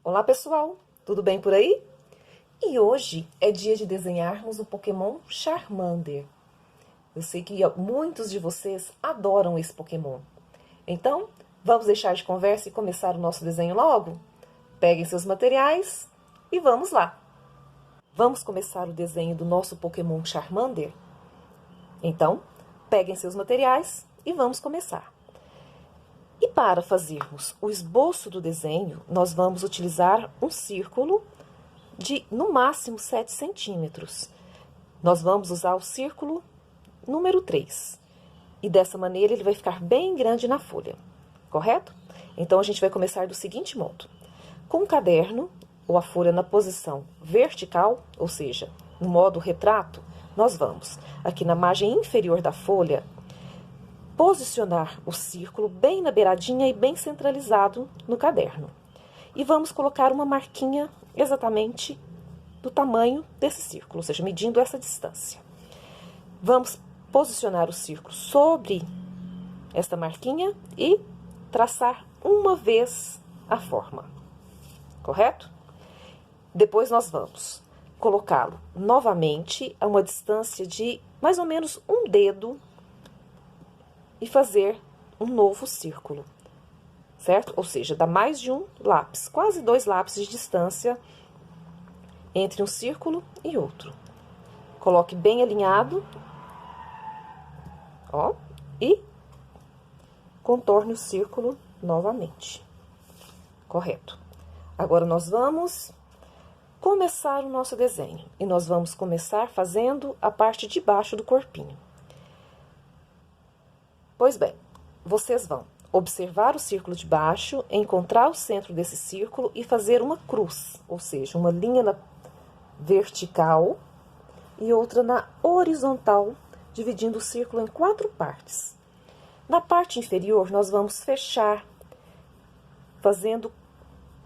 Olá pessoal, tudo bem por aí? E hoje é dia de desenharmos o Pokémon Charmander. Eu sei que muitos de vocês adoram esse Pokémon. Então, vamos deixar de conversa e começar o nosso desenho logo? Peguem seus materiais e vamos lá! Vamos começar o desenho do nosso Pokémon Charmander? Então, peguem seus materiais e vamos começar. E para fazermos o esboço do desenho, nós vamos utilizar um círculo de, no máximo, 7 centímetros. Nós vamos usar o círculo número 3. E dessa maneira ele vai ficar bem grande na folha, correto? Então, a gente vai começar do seguinte modo. Com o caderno, ou a folha na posição vertical, ou seja, no modo retrato, nós vamos, aqui na margem inferior da folha, posicionar o círculo bem na beiradinha e bem centralizado no caderno. E vamos colocar uma marquinha exatamente do tamanho desse círculo, ou seja, medindo essa distância. Vamos posicionar o círculo sobre esta marquinha e traçar uma vez a forma, correto? Depois nós vamos colocá-lo novamente a uma distância de mais ou menos um dedo e fazer um novo círculo, certo? Ou seja, dá mais de um lápis, quase 2 lápis de distância entre um círculo e outro. Coloque bem alinhado, ó, e contorne o círculo novamente, correto? Agora, nós vamos começar o nosso desenho, e nós vamos começar fazendo a parte de baixo do corpinho. Pois bem, vocês vão observar o círculo de baixo, encontrar o centro desse círculo e fazer uma cruz, ou seja, uma linha na vertical e outra na horizontal, dividindo o círculo em 4 partes. Na parte inferior, nós vamos fechar fazendo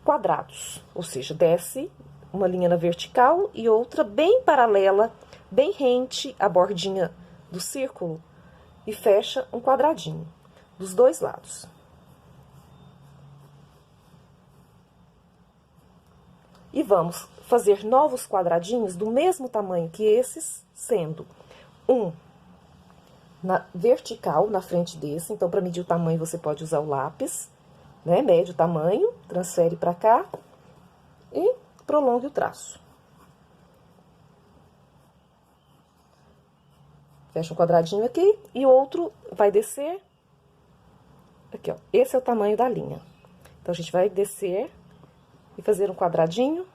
quadrados, ou seja, desce uma linha na vertical e outra bem paralela, bem rente à bordinha do círculo, e fecha um quadradinho dos 2 lados. E vamos fazer novos quadradinhos do mesmo tamanho que esses, sendo um na vertical, na frente desse. Então, para medir o tamanho, você pode usar o lápis, né? Mede o tamanho, transfere para cá e prolongue o traço. Fecha um quadradinho aqui e outro vai descer aqui, ó. Esse é o tamanho da linha. Então, a gente vai descer e fazer um quadradinho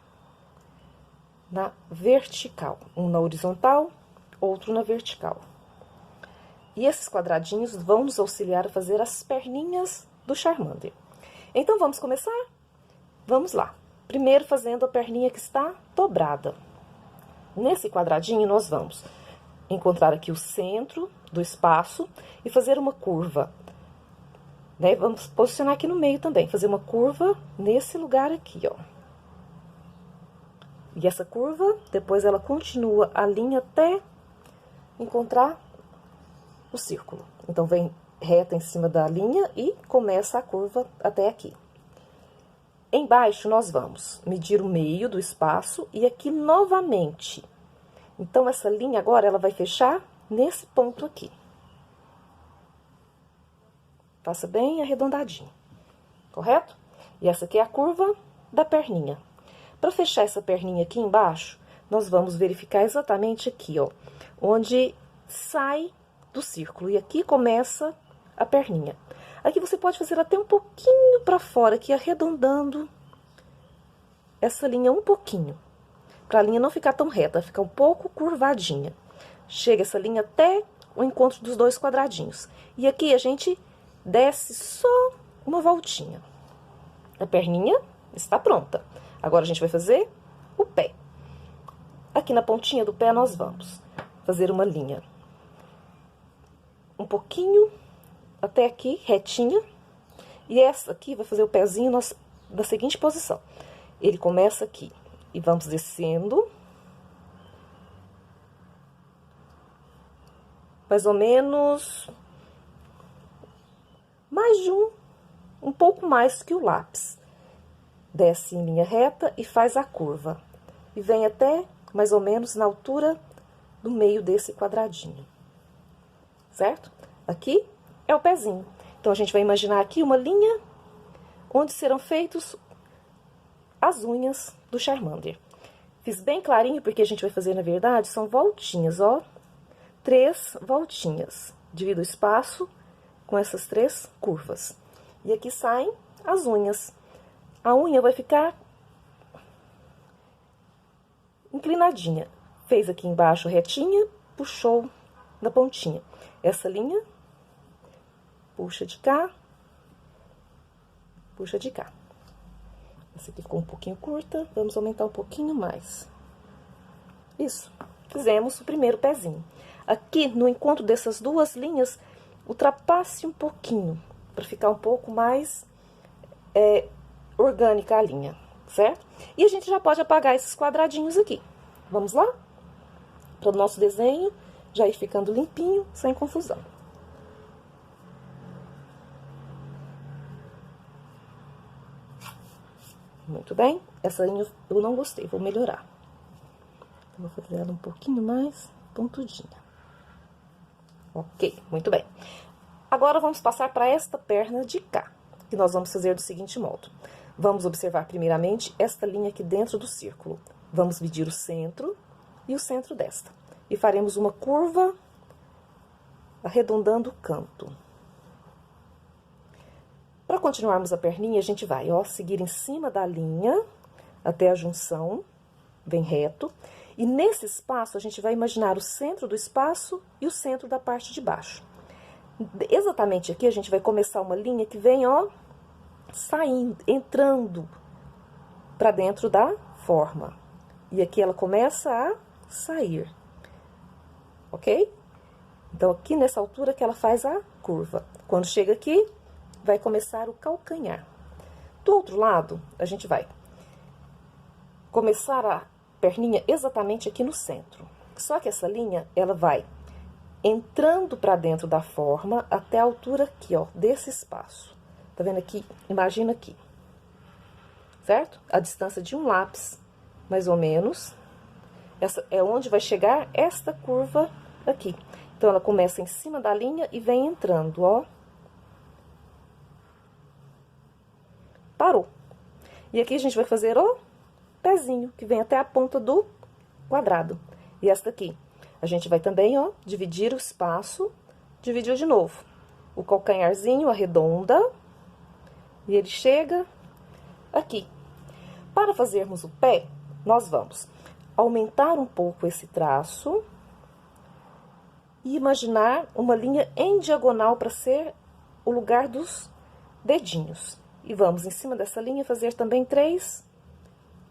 na vertical. Um na horizontal, outro na vertical. E esses quadradinhos vão nos auxiliar a fazer as perninhas do Charmander. Então, vamos começar? Vamos lá. Primeiro, fazendo a perninha que está dobrada. Nesse quadradinho, nós vamos encontrar aqui o centro do espaço e fazer uma curva, né? Vamos posicionar aqui no meio também, fazer uma curva nesse lugar aqui, ó. E essa curva, depois ela continua a linha até encontrar o círculo. Então, vem reta em cima da linha e começa a curva até aqui. Embaixo, nós vamos medir o meio do espaço e aqui novamente. Então, essa linha agora, ela vai fechar nesse ponto aqui. Faça bem arredondadinho, correto? E essa aqui é a curva da perninha. Para fechar essa perninha aqui embaixo, nós vamos verificar exatamente aqui, ó, onde sai do círculo. E aqui começa a perninha. Aqui você pode fazer até um pouquinho para fora, aqui arredondando essa linha um pouquinho. Para a linha não ficar tão reta, ficar um pouco curvadinha. Chega essa linha até o encontro dos 2 quadradinhos. E aqui a gente desce só uma voltinha. A perninha está pronta. Agora, a gente vai fazer o pé. Aqui na pontinha do pé, nós vamos fazer uma linha um pouquinho até aqui, retinha. E essa aqui vai fazer o pezinho da seguinte posição. Ele começa aqui. E vamos descendo, mais ou menos, mais de um pouco mais que o lápis. desce em linha reta e faz a curva. E vem até mais ou menos na altura do meio desse quadradinho. Certo? Aqui é o pezinho. Então, a gente vai imaginar aqui uma linha onde serão feitos as unhas do Charmander. Fiz bem clarinho, porque a gente vai fazer, na verdade, são voltinhas, ó. 3 voltinhas. Divido o espaço com essas 3 curvas. E aqui saem as unhas. A unha vai ficar inclinadinha. Fez aqui embaixo retinha, puxou da pontinha. Essa linha, puxa de cá, puxa de cá. Essa aqui ficou um pouquinho curta, vamos aumentar um pouquinho mais. Isso, fizemos o primeiro pezinho. Aqui, no encontro dessas duas linhas, ultrapasse um pouquinho, para ficar um pouco mais orgânica a linha, certo? E a gente já pode apagar esses quadradinhos aqui. Vamos lá? Para o nosso desenho já ir ficando limpinho, sem confusão. Muito bem, essa linha eu não gostei, vou melhorar. Vou fazer ela um pouquinho mais pontudinha. Ok, muito bem. Agora, vamos passar para esta perna de cá, que nós vamos fazer do seguinte modo. Vamos observar primeiramente esta linha aqui dentro do círculo. Vamos medir o centro e o centro desta. E faremos uma curva arredondando o canto. Para continuarmos a perninha, a gente vai, ó, seguir em cima da linha até a junção, bem reto. E nesse espaço, a gente vai imaginar o centro do espaço e o centro da parte de baixo. Exatamente aqui, a gente vai começar uma linha que vem, ó, saindo, entrando para dentro da forma. E aqui ela começa a sair, ok? Então, aqui nessa altura que ela faz a curva. Quando chega aqui, vai começar o calcanhar. Do outro lado, a gente vai começar a perninha exatamente aqui no centro. Só que essa linha, ela vai entrando para dentro da forma até a altura aqui, ó, desse espaço. Tá vendo aqui? Imagina aqui. Certo? A distância de um lápis, mais ou menos. Essa é onde vai chegar esta curva aqui. Então, ela começa em cima da linha e vem entrando, ó. Parou. E aqui a gente vai fazer o pezinho, que vem até a ponta do quadrado. E esta aqui, a gente vai também, ó, dividir o espaço, dividir de novo. O calcanharzinho arredonda e ele chega aqui. Para fazermos o pé, nós vamos aumentar um pouco esse traço e imaginar uma linha em diagonal para ser o lugar dos dedinhos. E vamos, em cima dessa linha, fazer também 3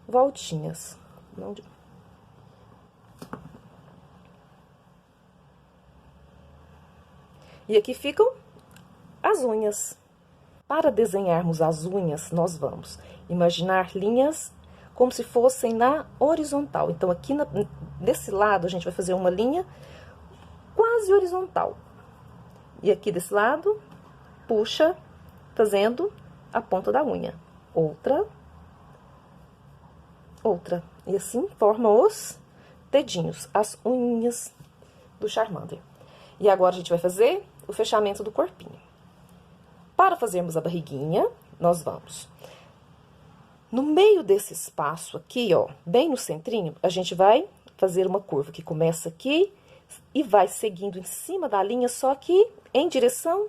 voltinhas. E aqui ficam as unhas. Para desenharmos as unhas, nós vamos imaginar linhas como se fossem na horizontal. Então, aqui desse lado, a gente vai fazer uma linha quase horizontal. E aqui desse lado, puxa, fazendo a ponta da unha. Outra. Outra. E assim forma os dedinhos, as unhas do Charmander. E agora a gente vai fazer o fechamento do corpinho. Para fazermos a barriguinha, nós vamos... No meio desse espaço aqui, ó, bem no centrinho, a gente vai fazer uma curva que começa aqui e vai seguindo em cima da linha, só que em direção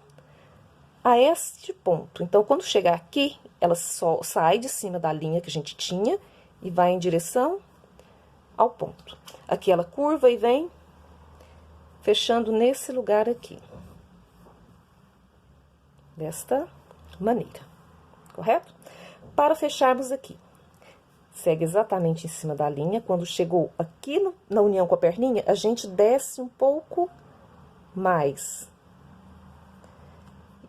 a este ponto. Então, quando chegar aqui, ela só sai de cima da linha que a gente tinha e vai em direção ao ponto. Aqui ela curva e vem fechando nesse lugar aqui. Desta maneira, correto? Para fecharmos aqui, segue exatamente em cima da linha. Quando chegou aqui na união com a perninha, a gente desce um pouco mais.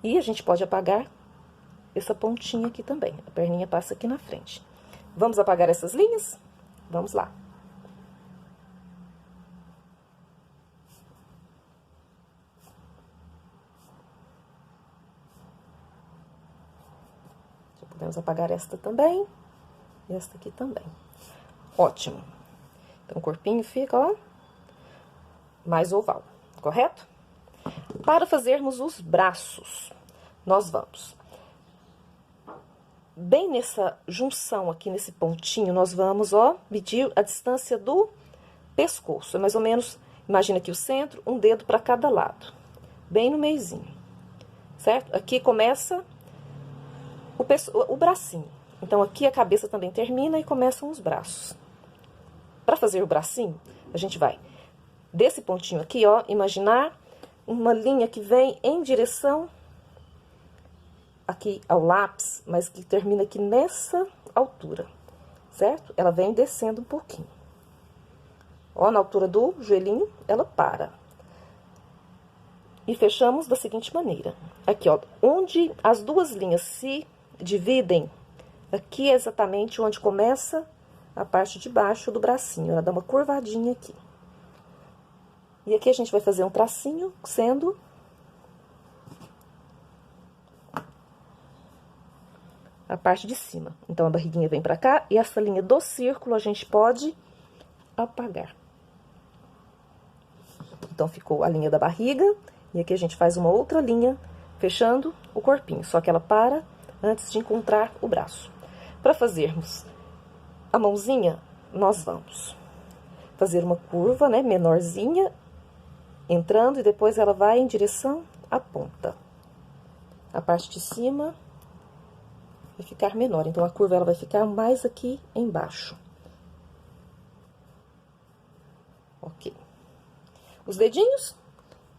E a gente pode apagar essa pontinha aqui também. A perninha passa aqui na frente. Vamos apagar essas linhas? Vamos lá. Já podemos apagar esta também. E esta aqui também. Ótimo. Então, o corpinho fica, ó, mais oval, correto? Para fazermos os braços, nós vamos... Bem nessa junção aqui, nesse pontinho, nós vamos, ó, medir a distância do pescoço. É mais ou menos, imagina aqui o centro, um dedo para cada lado. Bem no meizinho, certo? Aqui começa o bracinho. Então, aqui a cabeça também termina e começam os braços. Para fazer o bracinho, a gente vai desse pontinho aqui, ó, imaginar uma linha que vem em direção aqui ao lápis, mas que termina aqui nessa altura, certo? Ela vem descendo um pouquinho. Ó, na altura do joelhinho, ela para. E fechamos da seguinte maneira. Aqui, ó, onde as duas linhas se dividem, aqui é exatamente onde começa a parte de baixo do bracinho. Ela dá uma curvadinha aqui. E aqui a gente vai fazer um tracinho, sendo... a parte de cima. Então, a barriguinha vem pra cá e essa linha do círculo a gente pode apagar. Então, ficou a linha da barriga e aqui a gente faz uma outra linha fechando o corpinho, só que ela para antes de encontrar o braço. Para fazermos a mãozinha, nós vamos fazer uma curva, né, menorzinha, entrando e depois ela vai em direção à ponta. A parte de cima vai ficar menor, então a curva ela vai ficar mais aqui embaixo. Ok. Os dedinhos,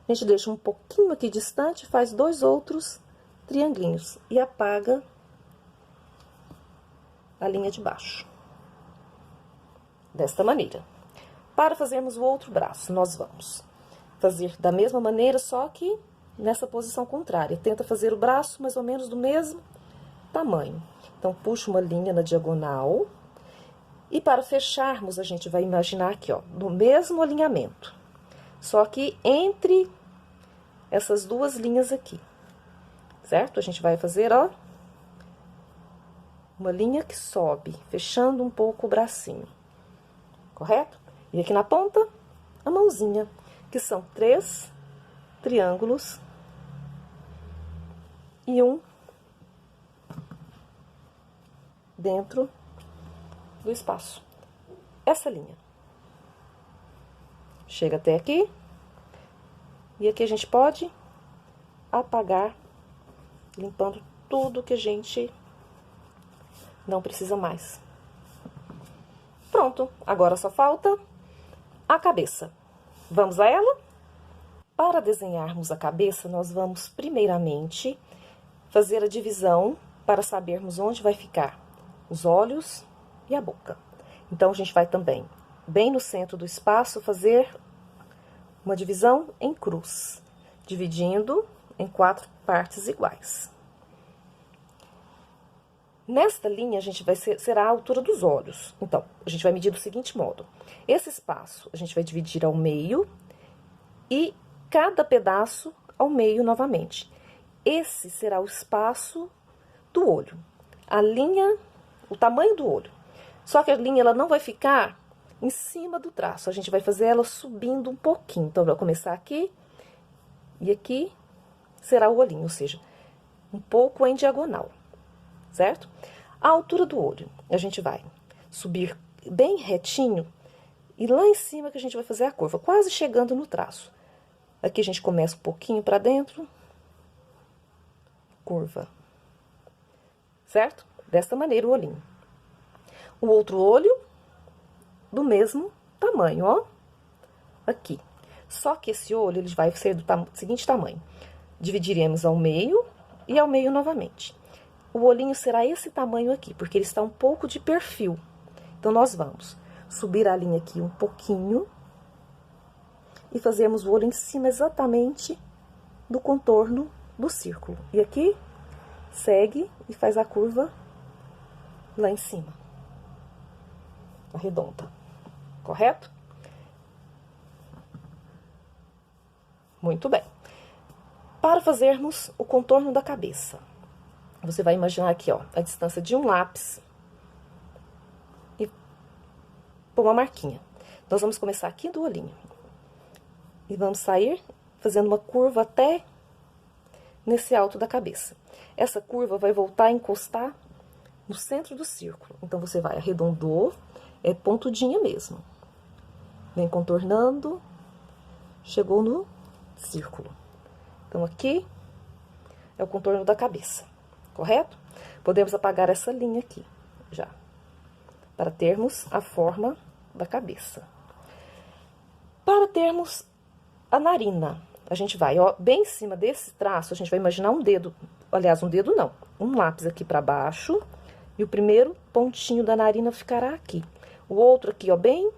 a gente deixa um pouquinho aqui distante, faz 2 outros triangulinhos e apaga a linha de baixo. Desta maneira. Para fazermos o outro braço, nós vamos fazer da mesma maneira, só que nessa posição contrária. Tenta fazer o braço mais ou menos do mesmo tamanho. Então, puxa uma linha na diagonal. E para fecharmos, a gente vai imaginar aqui, ó, no mesmo alinhamento. Só que entre essas duas linhas aqui, certo? A gente vai fazer, ó, uma linha que sobe, fechando um pouco o bracinho, correto? E aqui na ponta, a mãozinha, que são 3 triângulos e um dentro do espaço. Essa linha. Chega até aqui. E aqui a gente pode apagar, limpando tudo que a gente não precisa mais. Pronto. Agora só falta a cabeça. Vamos a ela? Para desenharmos a cabeça, nós vamos primeiramente fazer a divisão para sabermos onde vai ficar os olhos e a boca. Então, a gente vai também, bem no centro do espaço, fazer uma divisão em cruz, dividindo em 4 partes iguais. Nesta linha, a gente vai será a altura dos olhos. Então, a gente vai medir do seguinte modo. Esse espaço, a gente vai dividir ao meio e cada pedaço ao meio novamente. Esse será o espaço do olho. A linha, o tamanho do olho. Só que a linha ela não vai ficar em cima do traço. A gente vai fazer ela subindo um pouquinho. Então, vai começar aqui e aqui será o olhinho, ou seja, um pouco em diagonal, certo? A altura do olho, a gente vai subir bem retinho e lá em cima que a gente vai fazer a curva, quase chegando no traço. Aqui a gente começa um pouquinho para dentro, curva, certo? Desta maneira o olhinho. O outro olho, do mesmo tamanho, ó, aqui. Só que esse olho, ele vai ser do seguinte tamanho. Dividiremos ao meio e ao meio novamente. O olhinho será esse tamanho aqui, porque ele está um pouco de perfil. Então, nós vamos subir a linha aqui um pouquinho e fazemos o olho em cima exatamente do contorno do círculo. E aqui, segue e faz a curva lá em cima. Arredonda. Correto? Muito bem. Para fazermos o contorno da cabeça, você vai imaginar aqui, ó, a distância de um lápis pôr uma marquinha. Nós vamos começar aqui do olhinho. E vamos sair fazendo uma curva até nesse alto da cabeça. Essa curva vai voltar a encostar no centro do círculo. Então, você vai arredondou, é pontudinha mesmo. Vem contornando, chegou no círculo. Então, aqui é o contorno da cabeça, correto? Podemos apagar essa linha aqui, já, para termos a forma da cabeça. Para termos a narina, a gente vai, ó, bem em cima desse traço, a gente vai imaginar um dedo, aliás, um dedo não, um lápis aqui para baixo, e o primeiro pontinho da narina ficará aqui. O outro aqui, ó, bem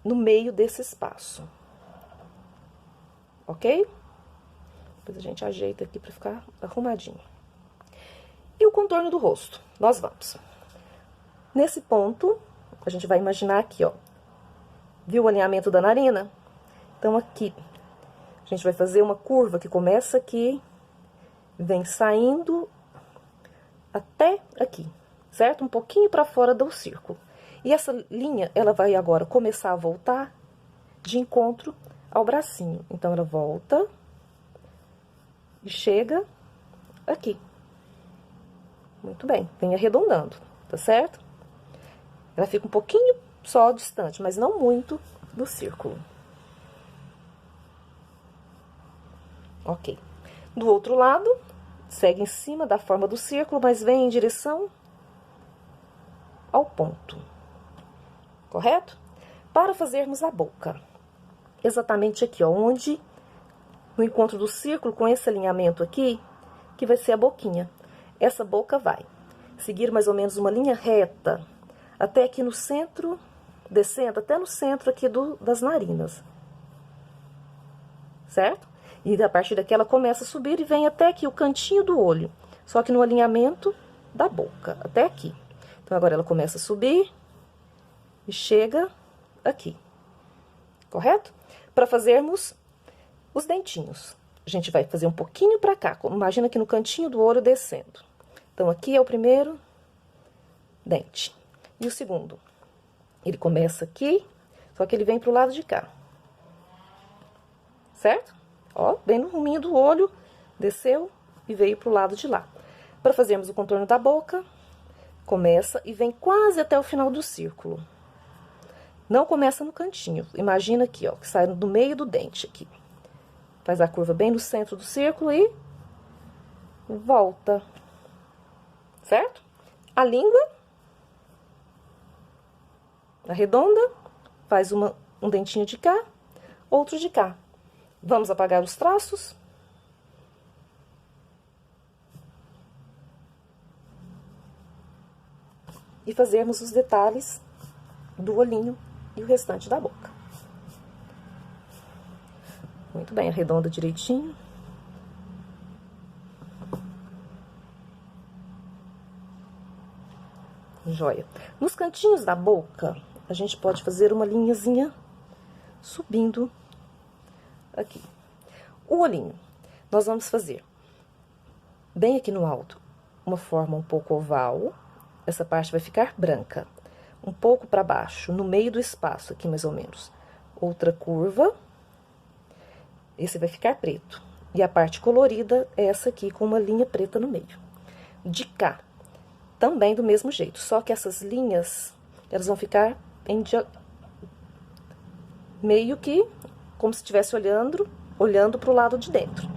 no meio desse espaço. Ok? Depois a gente ajeita aqui para ficar arrumadinho. E o contorno do rosto? Nós vamos. Nesse ponto, a gente vai imaginar aqui, ó. Viu o alinhamento da narina? Então, aqui, a gente vai fazer uma curva que começa aqui, vem saindo até aqui, certo? Um pouquinho para fora do círculo. E essa linha, ela vai agora começar a voltar de encontro ao bracinho. Então, ela volta e chega aqui. Muito bem, vem arredondando, tá certo? Ela fica um pouquinho só distante, mas não muito do círculo. Ok. Do outro lado, segue em cima da forma do círculo, mas vem em direção ao ponto. Correto? Para fazermos a boca. Exatamente aqui, ó, onde, no encontro do círculo, com esse alinhamento aqui, que vai ser a boquinha. Essa boca vai seguir mais ou menos uma linha reta, até aqui no centro, descendo até no centro aqui das narinas. Certo? E a partir daqui ela começa a subir e vem até aqui o cantinho do olho, só que no alinhamento da boca, até aqui. Então, agora ela começa a subir e chega aqui. Correto? Para fazermos os dentinhos. A gente vai fazer um pouquinho pra cá, imagina aqui no cantinho do olho descendo. Então, aqui é o primeiro dente. E o segundo? Ele começa aqui, só que ele vem pro lado de cá. Certo? Ó, bem no ruminho do olho, desceu e veio pro lado de lá. Para fazermos o contorno da boca, começa e vem quase até o final do círculo. Não começa no cantinho. Imagina aqui, ó, que sai do meio do dente aqui. Faz a curva bem no centro do círculo e volta. Certo? A língua arredonda, faz um dentinho de cá, outro de cá. Vamos apagar os traços. E fazermos os detalhes do olhinho e o restante da boca. Muito bem, arredonda direitinho. Joia. Nos cantinhos da boca, a gente pode fazer uma linhazinha subindo aqui. O olhinho, nós vamos fazer bem aqui no alto, uma forma um pouco oval. Essa parte vai ficar branca. Um pouco para baixo, no meio do espaço aqui, mais ou menos. Outra curva. Esse vai ficar preto. E a parte colorida é essa aqui, com uma linha preta no meio. De cá, também do mesmo jeito. Só que essas linhas, elas vão ficar meio que como se estivesse olhando para o lado de dentro.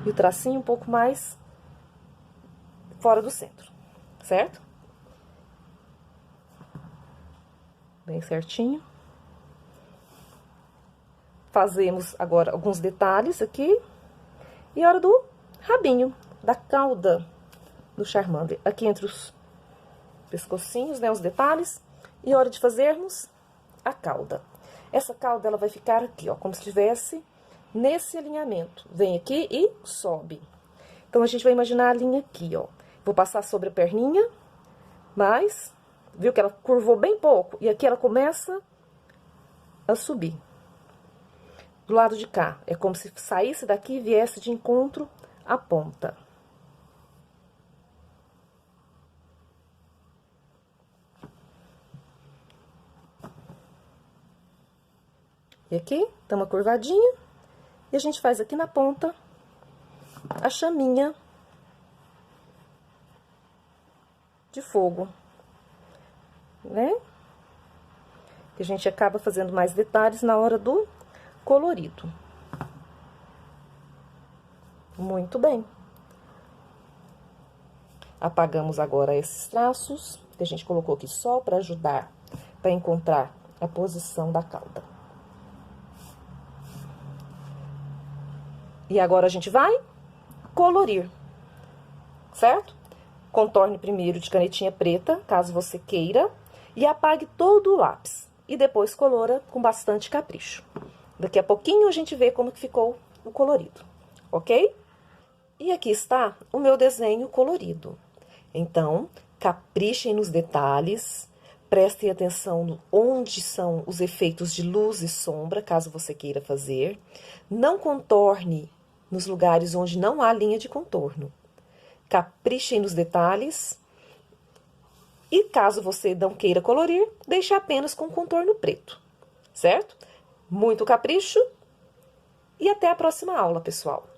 E o tracinho um pouco mais fora do centro, certo? Bem certinho. Fazemos agora alguns detalhes aqui. E hora do rabinho, da cauda do Charmander. Aqui entre os pescocinhos, né, os detalhes. E hora de fazermos a cauda. Essa cauda, ela vai ficar aqui, ó, como se estivesse nesse alinhamento. Vem aqui e sobe. Então, a gente vai imaginar a linha aqui, ó. Vou passar sobre a perninha, mas, viu que ela curvou bem pouco? E aqui ela começa a subir. Do lado de cá, é como se saísse daqui e viesse de encontro à ponta. E aqui, dá uma curvadinha. E a gente faz aqui na ponta a chaminha de fogo, né? Que a gente acaba fazendo mais detalhes na hora do colorido. Muito bem. Apagamos agora esses traços que a gente colocou aqui só para ajudar, para encontrar a posição da cauda. E agora a gente vai colorir, certo? Contorne primeiro de canetinha preta, caso você queira, e apague todo o lápis. E depois colora com bastante capricho. Daqui a pouquinho a gente vê como que ficou o colorido, ok? E aqui está o meu desenho colorido. Então, caprichem nos detalhes, prestem atenção onde são os efeitos de luz e sombra, caso você queira fazer. Não contorne nos lugares onde não há linha de contorno. Caprichem nos detalhes. E caso você não queira colorir, deixe apenas com contorno preto, certo? Muito capricho e até a próxima aula, pessoal!